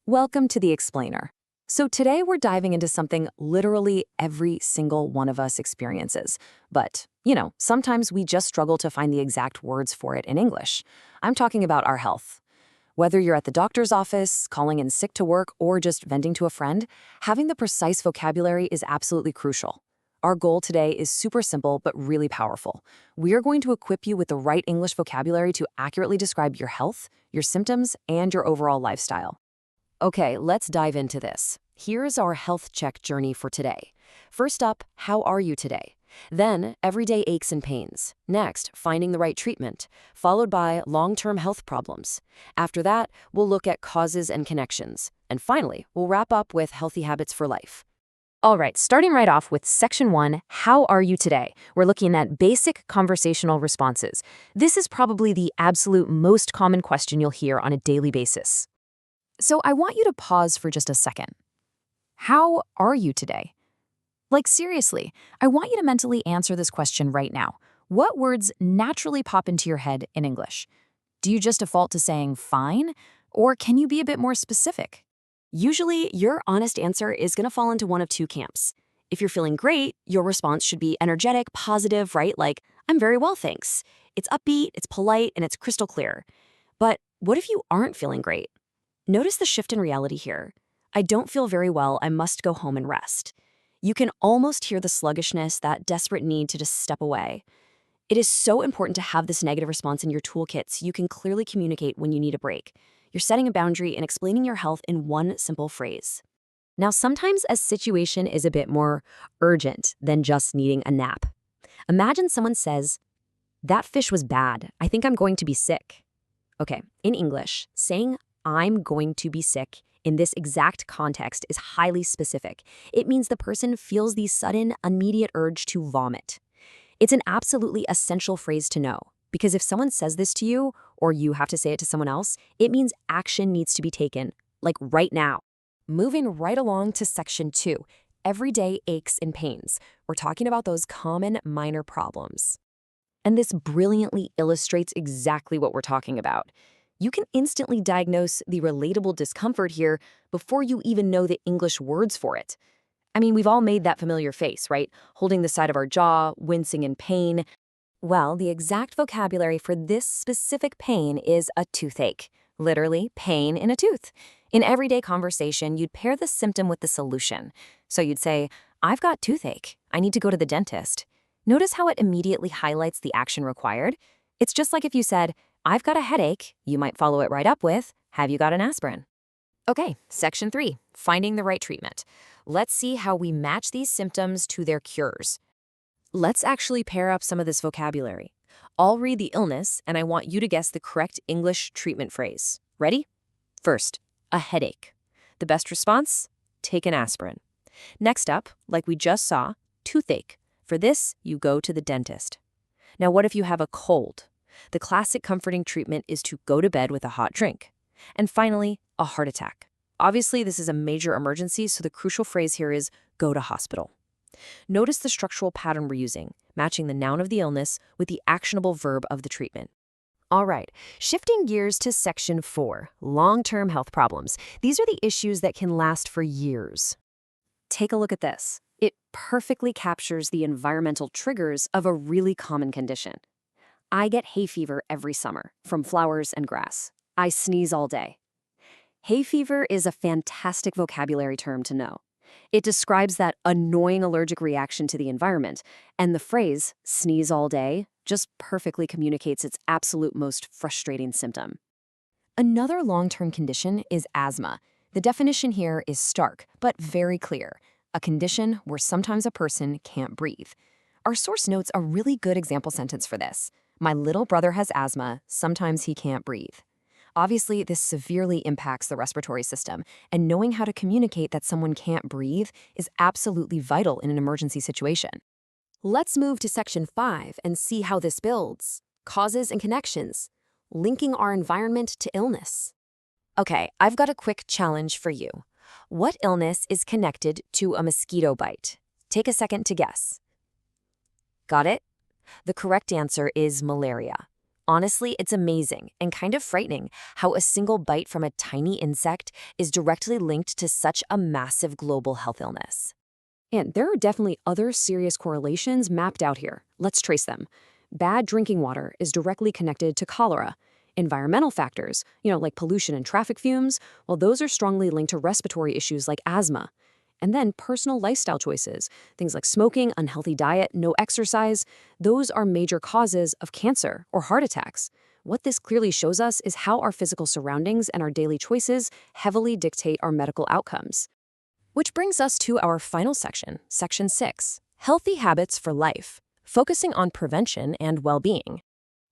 Welcome to the Explainer. So today we're diving into something literally every single one of us experiences. But, sometimes we just struggle to find the exact words for it in English. I'm talking about our health. Whether you're at the doctor's office, calling in sick to work, or just venting to a friend, having the precise vocabulary is absolutely crucial. Our goal today is super simple but really powerful. We are going to equip you with the right English vocabulary to accurately describe your health, your symptoms, and your overall lifestyle. Okay, let's dive into this. Here's our health check journey for today. First up, how are you today? Then, everyday aches and pains. Next, finding the right treatment, followed by long-term health problems. After that, we'll look at causes and connections. And finally, we'll wrap up with healthy habits for life. All right, starting right off with Section 1, How are you today? We're looking at basic conversational responses. This is probably the absolute most common question you'll hear on a daily basis. So I want you to pause for just a second. How are you today? Like seriously, I want you to mentally answer this question right now. What words naturally pop into your head in English? Do you just default to saying fine? Or can you be a bit more specific? Usually, your honest answer is going to fall into one of two camps. If you're feeling great, your response should be energetic, positive, right? Like, I'm very well, thanks. It's upbeat, it's polite, and it's crystal clear. But what if you aren't feeling great? Notice the shift in reality here. I don't feel very well, I must go home and rest. You can almost hear the sluggishness, that desperate need to just step away. It is so important to have this negative response in your toolkit so you can clearly communicate when you need a break. You're setting a boundary and explaining your health in one simple phrase. Now, sometimes a situation is a bit more urgent than just needing a nap. Imagine someone says, "That fish was bad. I think I'm going to be sick." Okay, in English, saying "I'm going to be sick" in this exact context is highly specific. It means the person feels the sudden, immediate urge to vomit. It's an absolutely essential phrase to know, because if someone says this to you, or you have to say it to someone else, it means action needs to be taken, like right now. Moving right along to Section 2, Everyday aches and pains. We're talking about those common minor problems. And this brilliantly illustrates exactly what we're talking about. You can instantly diagnose the relatable discomfort here before you even know the English words for it. I mean, we've all made that familiar face, right? Holding the side of our jaw, wincing in pain. Well, the exact vocabulary for this specific pain is a toothache. Literally, pain in a tooth. In everyday conversation, you'd pair the symptom with the solution. So you'd say, "I've got toothache. I need to go to the dentist." Notice how it immediately highlights the action required? It's just like if you said, "I've got a headache," you might follow it right up with, "Have you got an aspirin?" Okay, Section 3, Finding the right treatment. Let's see how we match these symptoms to their cures. Let's actually pair up some of this vocabulary. I'll read the illness, and I want you to guess the correct English treatment phrase. Ready? First, a headache. The best response? Take an aspirin. Next up, like we just saw, toothache. For this, you go to the dentist. Now, what if you have a cold? The classic comforting treatment is to go to bed with a hot drink. And finally, a heart attack. Obviously, this is a major emergency, so the crucial phrase here is go to hospital. Notice the structural pattern we're using, matching the noun of the illness with the actionable verb of the treatment. All right, shifting gears to Section 4, long-term health problems. These are the issues that can last for years. Take a look at this. It perfectly captures the environmental triggers of a really common condition. I get hay fever every summer from flowers and grass. I sneeze all day. Hay fever is a fantastic vocabulary term to know. It describes that annoying allergic reaction to the environment, and the phrase, "sneeze all day," just perfectly communicates its absolute most frustrating symptom. Another long-term condition is asthma. The definition here is stark, but very clear. A condition where sometimes a person can't breathe. Our source notes a really good example sentence for this. My little brother has asthma, sometimes he can't breathe. Obviously, this severely impacts the respiratory system, and knowing how to communicate that someone can't breathe is absolutely vital in an emergency situation. Let's move to Section 5 and see how this builds. Causes and connections. Linking our environment to illness. Okay, I've got a quick challenge for you. What illness is connected to a mosquito bite? Take a second to guess. Got it? The correct answer is malaria. Honestly, it's amazing and kind of frightening how a single bite from a tiny insect is directly linked to such a massive global health illness. And there are definitely other serious correlations mapped out here. Let's trace them. Bad drinking water is directly connected to cholera. Environmental factors, like pollution and traffic fumes, well, those are strongly linked to respiratory issues like asthma. And then personal lifestyle choices, things like smoking, unhealthy diet, no exercise, those are major causes of cancer or heart attacks. What this clearly shows us is how our physical surroundings and our daily choices heavily dictate our medical outcomes. Which brings us to our final section, Section 6, Healthy Habits for Life, focusing on prevention and well-being.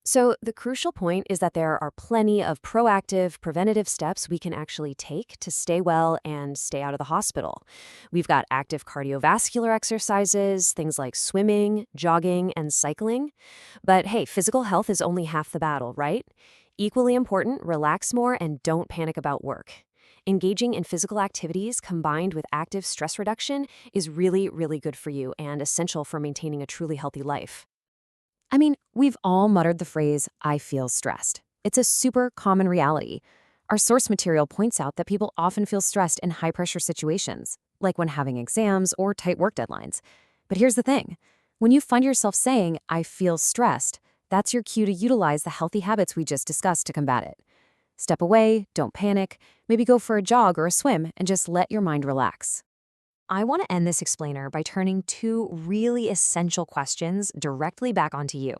So the crucial point is that there are plenty of proactive, preventative steps we can actually take to stay well and stay out of the hospital. We've got active cardiovascular exercises, things like swimming, jogging, and cycling. But hey, physical health is only half the battle, right? Equally important, relax more and don't panic about work. Engaging in physical activities combined with active stress reduction is really, really good for you and essential for maintaining a truly healthy life. I mean, we've all muttered the phrase, "I feel stressed." It's a super common reality. Our source material points out that people often feel stressed in high-pressure situations, like when having exams or tight work deadlines. But here's the thing. When you find yourself saying, "I feel stressed," that's your cue to utilize the healthy habits we just discussed to combat it. Step away, don't panic, maybe go for a jog or a swim, and just let your mind relax. I want to end this explainer by turning two really essential questions directly back onto you.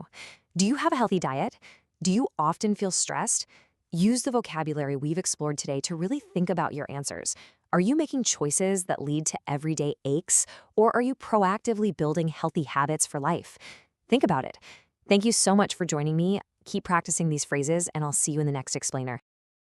Do you have a healthy diet? Do you often feel stressed? Use the vocabulary we've explored today to really think about your answers. Are you making choices that lead to everyday aches, or are you proactively building healthy habits for life? Think about it. Thank you so much for joining me. Keep practicing these phrases, and I'll see you in the next explainer.